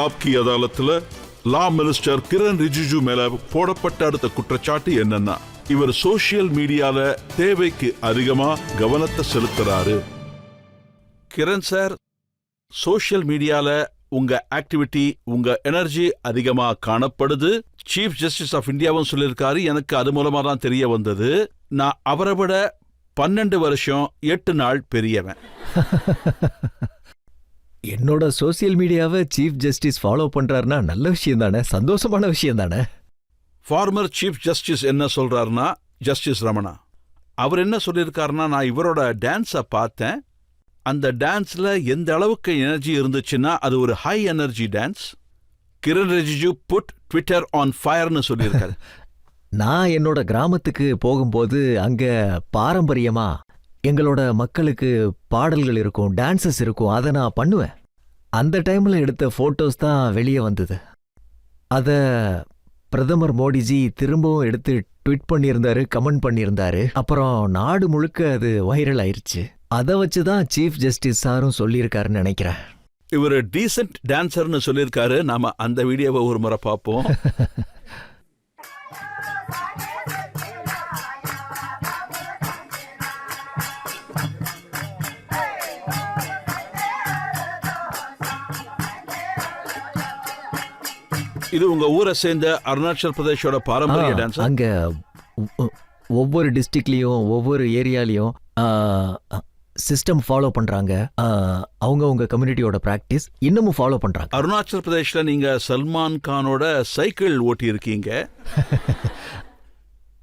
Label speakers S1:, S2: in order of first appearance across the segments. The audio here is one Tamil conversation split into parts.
S1: ஆப்கி அதாலத்துல லா மினிஸ்டர் கிரண் ரிஜிஜு மேல போடப்பட்ட அடுத்த குற்றச்சாட்டு என்னன்னா, இவர் சோசியல் மீடியால தேவைக்கு அதிகமா கவனத்தை செலுத்துறாரு. கிரண் சார், சோசியல் மீடியால உங்க ஆக்டிவிட்டி, உங்க எனர்ஜி அதிகமா காணப்படுது. சீஃப் ஜஸ்டிஸ் ஆஃப் இந்தியாவும் சொல்லியிருக்காரு. எனக்கு அது மூலமா தான் தெரிய வந்தது. நான் அவரை விட 12 வருஷம் 8 நாள் பெரியவன்.
S2: என்னோட சோசியல் மீடியாவை சீஃப் ஜஸ்டிஸ் ஃபாலோ பண்றாருன்னா நல்ல விஷயம் தானே, சந்தோஷமான விஷயம் தானே.
S1: ஃபார்மர் சீஃப் ஜஸ்டிஸ் என்ன சொல்றாருன்னா, ஜஸ்டிஸ் ரமணா அவர் என்ன சொல்லியிருக்காருன்னா, நான் இவரோட டான்ஸை பார்த்தேன். அந்த டான்ஸ்ல எந்த அளவுக்கு எனர்ஜி இருந்துச்சுன்னா அது ஒரு high energy dance. Kiren Rijiju put Twitter on ஃபயர்னு சொல்லியிருக்காரு.
S2: நான் என்னோட கிராமத்துக்கு போகும்போது அங்க பாரம்பரியமா எங்களோட மக்களுக்கு பாடல்கள் இருக்கும், டான்சஸ் இருக்கும், அதை நான் பண்ணுவேன். அந்த டைம்ல எடுத்த போட்டோஸ் தான் வெளியே வந்தது. அத பிரதமர் மோடிஜி திரும்பவும் எடுத்து ட்வீட் பண்ணியிருந்தாரு, கமெண்ட் பண்ணியிருந்தாரு. அப்புறம் நாடு முழுக்க அது வைரல் ஆயிருச்சு. அதை வச்சுதான் சீஃப் ஜஸ்டிஸ் சாரும் சொல்லியிருக்காருன்னு நினைக்கிறேன்.
S1: இவர் டீசென்ட் டான்சர்னு சொல்லியிருக்காரு. நாம அந்த வீடியோவை ஒரு முறை பார்ப்போம். இது உங்க ஊரை சேர்ந்த அருணாச்சல் பிரதேஷோட பாரம்பரிய டான்ஸ்.
S2: அங்க ஒவ்வொரு டிஸ்ட்ரிக்ட்லயும் ஒவ்வொரு ஏரியாலையும் சிஸ்டம் ஃபாலோ பண்றாங்க. அவங்க கம்யூனிட்டியோட பிராக்டிஸ் இன்னமும் ஃபாலோ பண்றாங்க.
S1: அருணாச்சல் பிரதேஷ்ல நீங்க சல்மான் கானோட சைக்கிள் ஓட்டி இருக்கீங்க.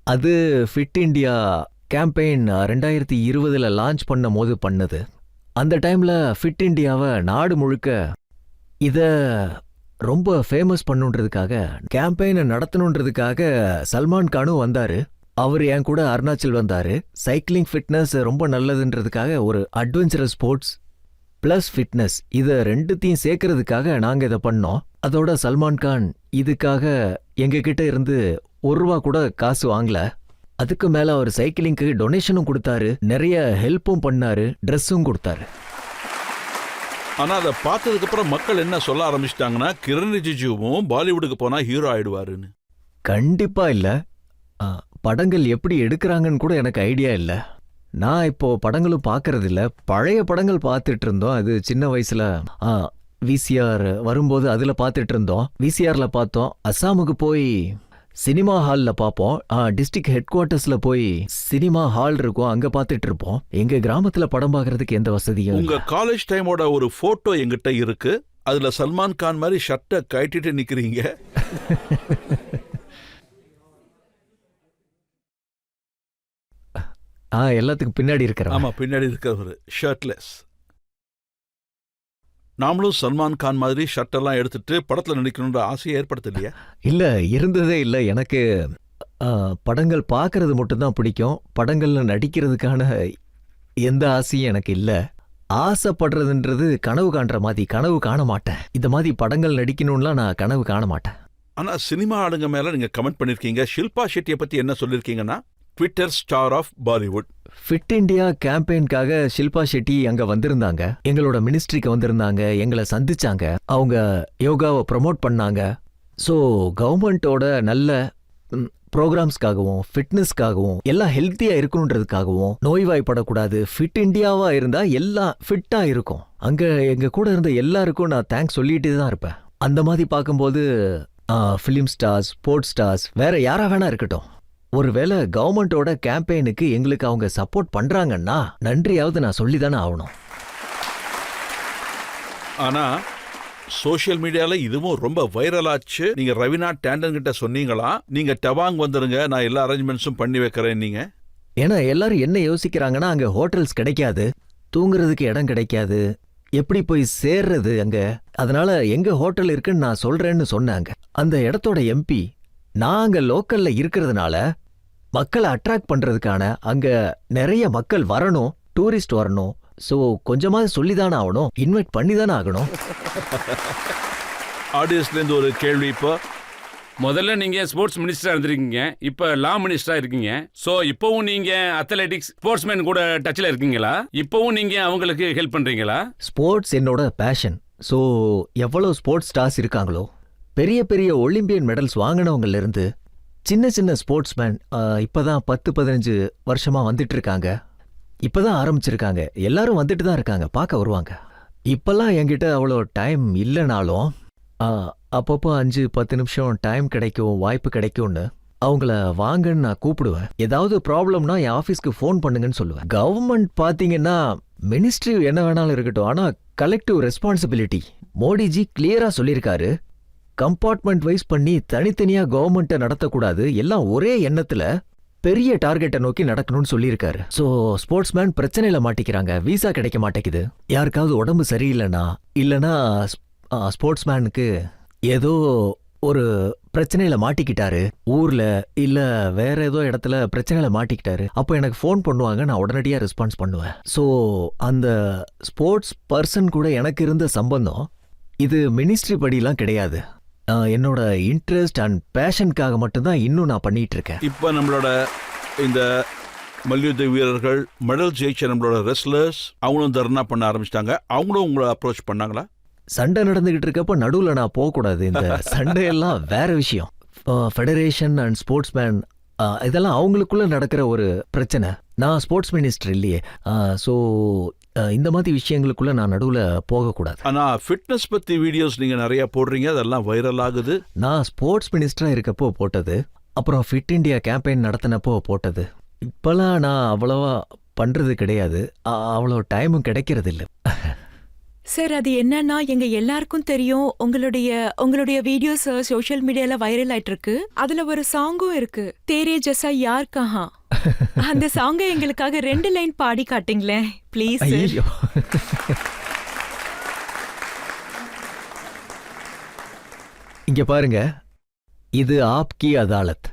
S2: அது ஃபிட் இண்டியா கேம்பெயின் 2020 லான்ச் பண்ணும் போது பண்ணது. அந்த டைம்ல ஃபிட் இண்டியாவை நாடு முழுக்க இத ரொம்ப ஃபேமஸ் பண்ணுன்றதுக்காக, கேம்பெயினை நடத்தணுன்றதுக்காக சல்மான் கானும் வந்தாரு. அவர் என் கூட அருணாச்சல் வந்தாரு. சைக்கிளிங் ஃபிட்னஸ் ரொம்ப நல்லதுன்றதுக்காக ஒரு அட்வென்ச்சரஸ் ஸ்போர்ட்ஸ் பிளஸ் ஃபிட்னஸ் இதை ரெண்டுத்தையும் சேர்க்கறதுக்காக நாங்கள் இதை பண்ணோம். அதோட சல்மான் கான் இதுக்காக எங்ககிட்ட இருந்து ₹1 கூட காசு வாங்கல. அதுக்கு மேல அவர் சைக்கிளிங்க்கு டொனேஷனும் கொடுத்தாரு, நிறைய ஹெல்ப்பும் பண்ணாரு, ட்ரெஸ்ஸும் கொடுத்தாரு.
S1: ஆனா அதை பார்த்ததுக்கு அப்புறம் மக்கள் என்ன சொல்ல ஆரம்பிச்சிட்டாங்கன்னா, கிரண் ரிஜிஜுவும் பாலிவுட்டுக்கு போனா ஹீரோ ஆயிடுவாருன்னு.
S2: கண்டிப்பா இல்ல. படங்கள் எப்படி எடுக்கிறாங்கன்னு கூட எனக்கு ஐடியா இல்ல. நான் இப்போ படங்களும் பார்க்கறது இல்ல. பழைய படங்கள் பார்த்துட்டு இருந்தோம். அது சின்ன வயசுல விசிஆர் வரும்போது அதுல பார்த்துட்டு இருந்தோம். விசிஆர்ல பார்த்தோம். அஸ்ஸாமுக்கு போய் சினிமா ஹால்ல பார்ப்போம். டிஸ்ட்ரிக்ட் ஹெட் குவார்ட்டர்ஸ்ல போய் சினிமா ஹால் இருக்கும், அங்க பார்த்துட்டு இருப்போம். எங்க கிராமத்துல படம் பார்க்கறதுக்கு எந்த வசதியும்.
S1: உங்க காலேஜ் டைமோட ஒரு போட்டோ எங்கிட்ட இருக்கு. அதுல சல்மான் கான் மாதிரி ஷர்ட்டை கட்டிட்டு நிக்கிறீங்க.
S2: எல்லாத்துக்கும் பின்னாடி இருக்கிற.
S1: ஆமா, பின்னாடி இருக்கிறவர் ஷர்ட்லெஸ். நாமளும் சல்மான் கான் மாதிரி ஷர்ட் எல்லாம் எடுத்துட்டு படத்துல நடிக்கணும்ன்ற ஆசையை ஏற்படுத்தலையா?
S2: இல்ல, இருந்ததே இல்ல. எனக்கு படங்கள் பார்க்கறது மட்டும்தான் பிடிக்கும். படங்கள்ல நடிக்கிறதுக்கான எந்த ஆசையும் எனக்கு இல்ல. ஆசைப்படுறதுன்றது கனவு காண்ற மாதிரி கனவு காண மாட்டேன். இந்த மாதிரி படங்கள் நடிக்கணும்லாம் நான் கனவு காண மாட்டேன்.
S1: ஆனா சினிமா ஆளுங்க மேல நீங்க கமெண்ட் பண்ணிருக்கீங்க. ஷில்பா ஷெட்டியை பத்தி என்ன சொல்லிருக்கீங்கன்னா, Twitter star of Bollywood.
S2: Fit India கேம்பெயின்காக ஷில்பா ஷெட்டி அங்க வந்திருந்தாங்க. எங்களோட மினிஸ்ட்ரிக்கு வந்திருந்தாங்க, எங்களை சந்திச்சாங்க. அவங்க யோகாவை ப்ரமோட் பண்ணாங்க. ஸோ கவர்மெண்டோட நல்ல ப்ரோக்ராம்ஸ்க்காகவும் ஃபிட்னஸ்க்காகவும் எல்லாம் ஹெல்த்தியா இருக்கணுன்றதுக்காகவும், நோய்வாய்ப்படக்கூடாது, ஃபிட் இண்டியாவா இருந்தா எல்லாம் ஃபிட்டா இருக்கும். அங்க எங்க கூட இருந்த எல்லாருக்கும் நான் தேங்க்ஸ் சொல்லிட்டே தான் இருப்பேன். அந்த மாதிரி பார்க்கும்போது ஃபிலிம் ஸ்டார்ஸ், ஸ்போர்ட்ஸ் ஸ்டார்ஸ், வேற யாரா வேணா இருக்கட்டும், ஒருவேளை கவர்மெண்டோட கேம்பெயினுக்கு எங்களுக்கு அவங்க சப்போர்ட் பண்றாங்கன்னா நன்றியாவது நான் சொல்லிதானே ஆகணும்.
S1: ஆனா சோசியல் மீடியால இதுவும் ரொம்ப வைரல் ஆச்சு. நீங்க ரவீனா டேண்டன் கிட்ட சொன்னீங்களா, நீங்க டவாங் வந்துருங்க, நான் எல்லா அரேஞ்ச்மெண்ட்ஸும் பண்ணி வைக்கிறேன் நீங்க?
S2: ஏன்னா எல்லாரும் என்ன யோசிக்கிறாங்கன்னா, அங்க ஹோட்டல்ஸ் கிடைக்காது, தூங்குறதுக்கு இடம் கிடைக்காது, எப்படி போய் சேர்றது அங்க. அதனால எங்க ஹோட்டல் இருக்குன்னு நான் சொல்றேன்னு சொன்னாங்க. அந்த இடத்தோட எம்பி நான் அங்க லோக்கல்ல இருக்கிறதுனால மக்களை அட்ராக்ட் பண்றதுக்கான, அங்க நிறைய மக்கள் வரணும், டூரிஸ்ட் வரணும், ஸோ கொஞ்சமாக சொல்லிதானே ஆகணும், இன்வைட் பண்ணி தானே ஆகணும்.
S1: ஆடியன்ஸ்லேருந்து ஒரு கேள்வி. இப்போ
S3: முதல்ல நீங்க ஸ்போர்ட்ஸ் மினிஸ்டரா இருந்திருக்கீங்க, இப்ப லா மினிஸ்டரா இருக்கீங்க. சோ இப்பவும் நீங்க அத்லெட்டிக்ஸ் ஸ்போர்ட்ஸ்மேன் கூட டச்ல இருக்கீங்களா? இப்பவும் நீங்க அவங்களுக்கு ஹெல்ப் பண்றீங்களா?
S2: ஸ்போர்ட்ஸ் என்னோட பேஷன். ஸோ எவ்வளோ ஸ்போர்ட்ஸ் ஸ்டார்ஸ் இருக்காங்களோ, பெரிய பெரிய ஒலிம்பியன் மெடல்ஸ் வாங்கினவங்கல இருந்து சின்ன சின்ன ஸ்போர்ட்ஸ்மேன் இப்பதான் 10-15 வருஷமா வந்துட்டு இருக்காங்க. இப்பதான் ஆரம்பிச்சிருக்காங்க. எல்லாரும் வந்துட்டு தான் இருக்காங்க, பார்க்க வருவாங்க. இப்பெல்லாம் என்கிட்ட அவ்வளோ டைம் இல்லைனாலும் அப்பப்போ 5-10 நிமிஷம் டைம் கிடைக்கும், வாய்ப்பு கிடைக்கும்னு அவங்கள வாங்கன்னு நான் கூப்பிடுவேன். ஏதாவது ப்ராப்ளம்னா என் ஆஃபீஸ்க்கு ஃபோன் பண்ணுங்கன்னு சொல்லுவேன். கவர்மெண்ட் பார்த்தீங்கன்னா மினிஸ்ட்ரி என்ன வேணாலும் இருக்கட்டும், ஆனால் கலெக்டிவ் ரெஸ்பான்சிபிலிட்டி மோடிஜி கிளியரா சொல்லியிருக்காரு. கம்பார்ட்மெண்ட் வைஸ் பண்ணி தனித்தனியா கவர்மெண்ட்டை நடத்தக்கூடாது, எல்லாம் ஒரே எண்ணத்துல பெரிய டார்கெட்டை நோக்கி நடக்கணும்னு சொல்லியிருக்காரு. ஸோ ஸ்போர்ட்ஸ்மேன் பிரச்சனையில மாட்டிக்கிறாங்க, விசா கிடைக்க மாட்டேங்குது. யாருக்காவது உடம்பு சரியில்லைனா இல்லைன்னா ஸ்போர்ட்ஸ்மேனுக்கு ஏதோ ஒரு பிரச்சனையில மாட்டிக்கிட்டாரு, ஊர்ல இல்ல வேற ஏதோ இடத்துல பிரச்சனையில மாட்டிக்கிட்டாரு, அப்போ எனக்கு ஃபோன் பண்ணுவாங்க, நான் உடனடியா ரெஸ்பான்ஸ் பண்ணுவேன். ஸோ அந்த ஸ்போர்ட்ஸ் பர்சன் கூட எனக்கு இருந்த சம்பந்தம் இது மினிஸ்ட்ரி படிலாம் கிடையாது. என்னோட இன்ட்ரெஸ்ட் அண்ட் பேஷனுக்காக மட்டும்தான் இன்னும் நான் பண்ணிட்டு இருக்கேன்.
S1: இப்போ நம்மளோட இந்த மல்யுத்த வீரர்கள், மெடல் ஜெயிச்ச நம்மளோட ரெஸ்லர்ஸ் அவங்களும் தர்ணா பண்ண ஆரம்பிச்சிட்டாங்க. அவங்களும் உங்களை அப்ரோச் பண்ணாங்களா?
S2: சண்டை நடந்துகிட்டு இருக்கப்ப நடுவில் நான் போகக்கூடாது. இந்த சண்டையெல்லாம் வேற விஷயம். ஃபெடரேஷன் அண்ட் ஸ்போர்ட்ஸ்மேன் இதெல்லாம் அவங்களுக்குள்ள நடக்கிற ஒரு பிரச்சனை. நான் ஸ்போர்ட்ஸ் மினிஸ்டர் இல்லையே, ஸோ இந்த மாதிரி விஷயங்களுக்குள்ள நான் நடுவில் போகக்கூடாது.
S1: ஆனால் ஃபிட்னஸ் பற்றி வீடியோஸ் நீங்கள் நிறைய போடுறீங்க, அதெல்லாம் வைரல் ஆகுது.
S2: நான் ஸ்போர்ட்ஸ் மினிஸ்டராக இருக்கப்போ போட்டது, அப்புறம் ஃபிட் இண்டியா கேம்பெயின் நடத்தினப்போ போட்டது. இப்போல்லாம் நான் அவ்வளோவா பண்ணுறது கிடையாது, அவ்வளோ டைமும் கிடைக்கிறது இல்லை.
S4: சார், அது என்னன்னா எங்க எல்லாருக்கும் தெரியும் உங்களுடைய வீடியோஸ் சோஷியல் மீடியால வைரல் ஆயிட்டு இருக்கு. அதுல ஒரு சாங்கும் இருக்கு, தேரே ஜெசா யார் கஹா. அந்த சாங்கை எங்களுக்காக 2 லைன் பாடி காட்டுங்களேன் ப்ளீஸ்.
S2: ஐயோ, இங்க பாருங்க, இது ஆப்கி அதாலத்.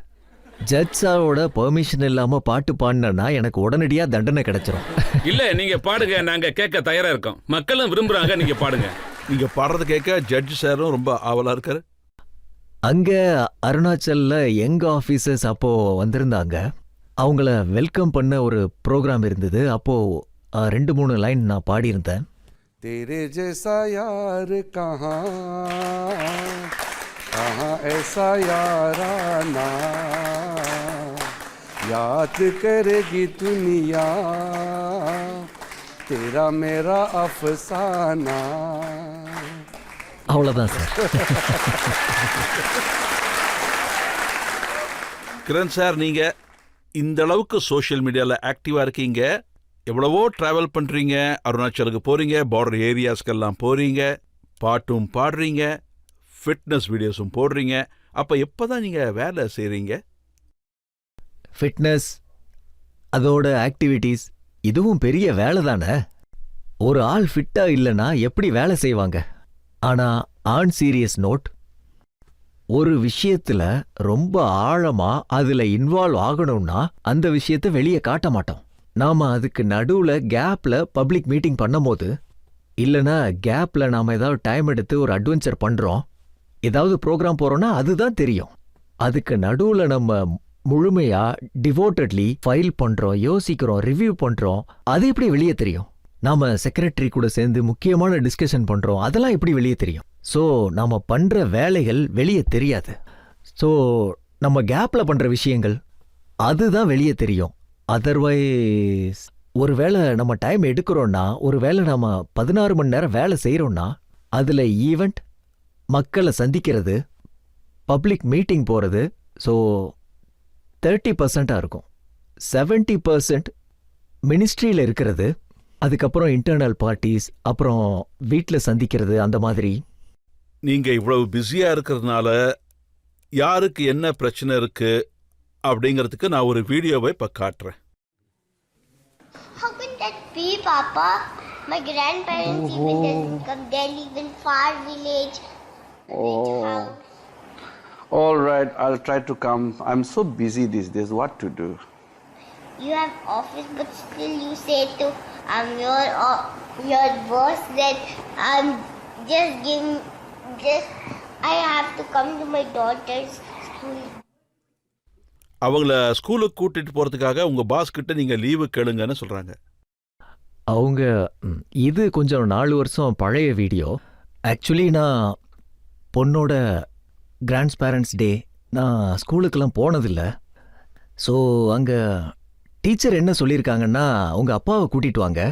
S2: ஜட்ஜாவோட பெர்மிஷன் இல்லாம பாட்டு பாடினா எனக்கு உடனடியா தண்டனை கிடைச்சிரும்.
S3: இல்ல, நீங்க பாடுங்க, நாங்க கேட்க தயாரா இருக்கோம். மக்களும் விரும்புறாங்க, நீங்க பாடுங்க.
S1: நீங்க பாடுறது கேட்க ஜட்ஜ் சாரும் ரொம்ப ஆவலா இருக்காரு.
S2: அங்க அருணாச்சல்ல எங்க ஆபீசர்ஸ் அப்போ வந்திருந்தாங்க. அவங்கள வெல்கம் பண்ண ஒரு ப்ரோக்ராம் இருந்தது. அப்போ 2-3 லைன் நான் பாடியிருந்தேன்.
S5: तेरे जैसा यार कहाँ कहाँ ऐसा याराना याद करेगी दुनिया तेरा मेरा अफसाना.
S2: அவ்வளோதான் சார்.
S1: கிரண் சார், நீங்க இந்த அளவுக்கு சோஷியல் மீடியால ஆக்டிவா இருக்கீங்க, எவ்வளவோ டிராவல் பண்றீங்க, அருணாச்சலுக்கு போறீங்க, பார்டர் ஏரியாஸ்க்கெல்லாம் போறீங்க, பாட்டும் பாடுறீங்க, ஃபிட்னஸ் வீடியோஸும் போடுறீங்க. அப்ப எப்பதான் நீங்க வேலை செய்றீங்க?
S2: ஃபிட்னஸ், அதோட ஆக்டிவிட்டீஸ், இதுவும் பெரிய வேலை தானே. ஒரு ஆள் ஃபிட்டா இல்லைன்னா எப்படி வேலை செய்வாங்க? ஆனா ஆன் சீரியஸ் நோட், ஒரு விஷயத்துல ரொம்ப ஆழமா அதுல இன்வால்வ் ஆகணும்னா அந்த விஷயத்த வெளியே காட்ட மாட்டோம். நாம அதுக்கு நடுவுல கேப்ல பப்ளிக் மீட்டிங் பண்ணும்போது, இல்லைன்னா கேப்ல நாம ஏதாவது டைம் எடுத்து ஒரு அட்வென்ச்சர் பண்றோம், ஏதாவது ப்ரோக்ராம் போறோம்னா அதுதான் தெரியும். அதுக்கு நடுவுல நம்ம முழுமையா டிவோட்டட்லி ஃபைல் பண்றோம், யோசிக்கிறோம், ரிவ்யூ பண்றோம், அது எப்படி வெளியே தெரியும்? நாம செக்ரட்டரி கூட சேர்ந்து முக்கியமான டிஸ்கஷன் பண்றோம், அதெல்லாம் எப்படி வெளியே தெரியும்? ஸோ நாம பண்ற வேலைகள் வெளியே தெரியாது. ஸோ நம்ம கேப்ல பண்ற விஷயங்கள் அதுதான் வெளியே தெரியும். அதர்வைஸ் ஒருவேளை நம்ம டைம் எடுக்கிறோம்னா, ஒருவேளை நம்ம 16 மணி நேரம் வேலை செய்யறோம்னா, அதுல ஈவெண்ட், மக்களை சந்திக்கிறது, பப்ளிக் மீட்டிங் போறது, ஸோ 30% இருக்கும். 70% மினிஸ்ட்ரியில இருக்கிறது, அதுக்கப்புறம் இன்டர்னல் பார்ட்டிஸ், அப்புறம் வீட்டில் சந்திக்கிறது, அந்த மாதிரி.
S1: நீங்க இவ்வளவு பிஸியா இருக்கிறதுனால யாருக்கு என்ன பிரச்சனை இருக்கு அப்படிங்கிறதுக்கு நான் ஒரு வீடியோவை இப்ப காட்டுறேன்.
S6: How can that be, Papa? My grandparents even doesn't come. They live in far village.
S5: Oh. All right, I'll try to come. I'm so busy these days. What to do?
S6: You have office, but still you say to your boss that I have to come to my daughter's school.
S1: அவங்கள ஸ்கூலுக்கு கூட்டிட்டு போறதுக்காக உங்க பாஸ் கிட்ட நீங்க லீவு கேளுங்கன்னு சொல்றாங்க.
S2: அவங்க இது கொஞ்சம் 4 வருஷம் பழைய வீடியோ. ஆக்சுவலி நான் பொண்ணோட கிராண்ட்ஸ் பேரண்ட்ஸ் டே நான் ஸ்கூலுக்கெல்லாம் போனதில்லை. ஸோ அங்கே டீச்சர் என்ன சொல்லியிருக்காங்கன்னா உங்கள் அப்பாவை கூட்டிகிட்டு வாங்க,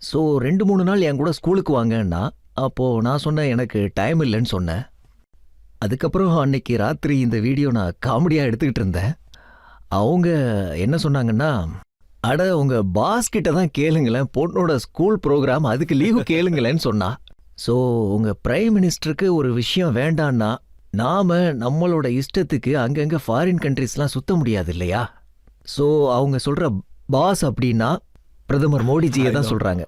S2: ஸோ 2-3 நாள் என் கூட ஸ்கூலுக்கு வாங்கன்னா. அப்போது நான் சொன்னேன் எனக்கு டைம் இல்லைன்னு சொன்னேன். அதுக்கப்புறம் அன்னைக்கு ராத்திரி இந்த வீடியோ நான் காமெடியாக எடுத்துக்கிட்டு இருந்தேன். அவங்க என்ன சொன்னாங்கன்னா, அட உங்கள் பாஸ் கிட்ட தான் கேளுங்களேன், பொண்ணோட ஸ்கூல் ப்ரோக்ராம் அதுக்கு லீவு கேளுங்களேன்னு சொன்னா. ஸோ உங்கள் பிரைம் மினிஸ்டருக்கு ஒரு விஷயம் வேண்டான்னா நாம நம்மளோட இஷ்டத்துக்கு அங்கங்கே ஃபாரின் கண்ட்ரீஸ்லாம் சுத்த முடியாது இல்லையா? ஸோ அவங்க சொல்கிற பாஸ் அப்படின்னா பிரதமர் மோடிஜியை தான் சொல்கிறாங்க.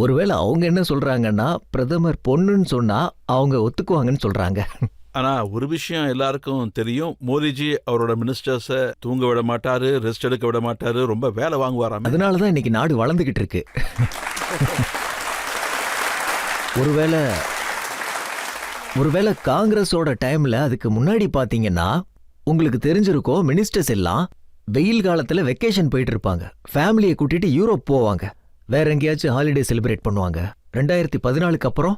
S2: ஒருவேளை அவங்க என்ன சொல்கிறாங்கன்னா பிரதமர் பொண்ணுன்னு சொன்னால் அவங்க ஒத்துக்குவாங்கன்னு சொல்கிறாங்க.
S1: ஆனா ஒரு விஷயம் எல்லாருக்கும் தெரியும், மோடிஜி அவரோட மினிஸ்டர்ஸை தூங்க விட மாட்டாரு, ரெஸ்ட் எடுக்க விட மாட்டாரு, ரொம்ப வேலை வாங்குவாராம்.
S2: அதனால தான் இன்னைக்கு நாடு வளர்ந்துகிட்டு இருக்கு. ஒருவேளை காங்கிரஸோட டைம்ல அதுக்கு முன்னாடி பாத்தீங்கன்னா உங்களுக்கு தெரிஞ்சிருக்கோம், மினிஸ்டர்ஸ் எல்லாம் வெயில் காலத்துல வெக்கேஷன் போயிட்டு இருப்பாங்க, ஃபேமிலியை கூட்டிட்டு யூரோப் போவாங்க, வேற எங்கேயாச்சும் ஹாலிடே செலிப்ரேட் பண்ணுவாங்க. 2014க்கு அப்புறம்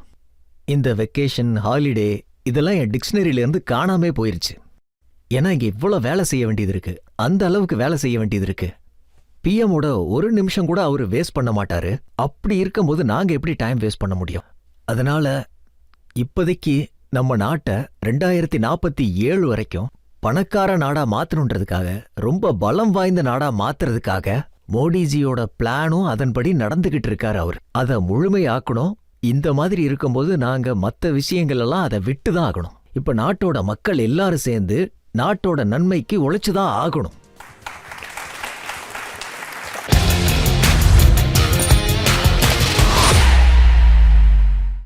S2: இந்த வெக்கேஷன் ஹாலிடே இதெல்லாம் என் டிக்ஷனரியில இருந்து காணாமே போயிருச்சு. ஏன்னா இங்க இவ்வளவு வேலை செய்ய வேண்டியது இருக்கு, அந்த அளவுக்கு வேலை செய்ய வேண்டியது இருக்கு. பிஎம்மோட ஒரு நிமிஷம் கூட அவரு வேஸ்ட் பண்ண மாட்டாரு. அப்படி இருக்கும்போது நாங்க எப்படி டைம் வேஸ்ட் பண்ண முடியும்? அதனால இப்போதைக்கு நம்ம நாட்டை 2047 வரைக்கும் பணக்கார நாடா மாத்தணுன்றதுக்காக, ரொம்ப பலம் வாய்ந்த நாடா மாத்துறதுக்காக மோடிஜியோட பிளானும் அதன்படி நடந்துகிட்டு இருக்காரு அவர். அதை முழுமையாக்கணும். இந்த மாதிரி இருக்கும்போது நாங்க மற்ற விஷயங்கள் எல்லாம் அதை விட்டு தான் ஆகணும். இப்ப நாட்டோட மக்கள் எல்லாரும் சேர்ந்து நாட்டோட நன்மைக்கு உழைச்சுதான் ஆகணும்.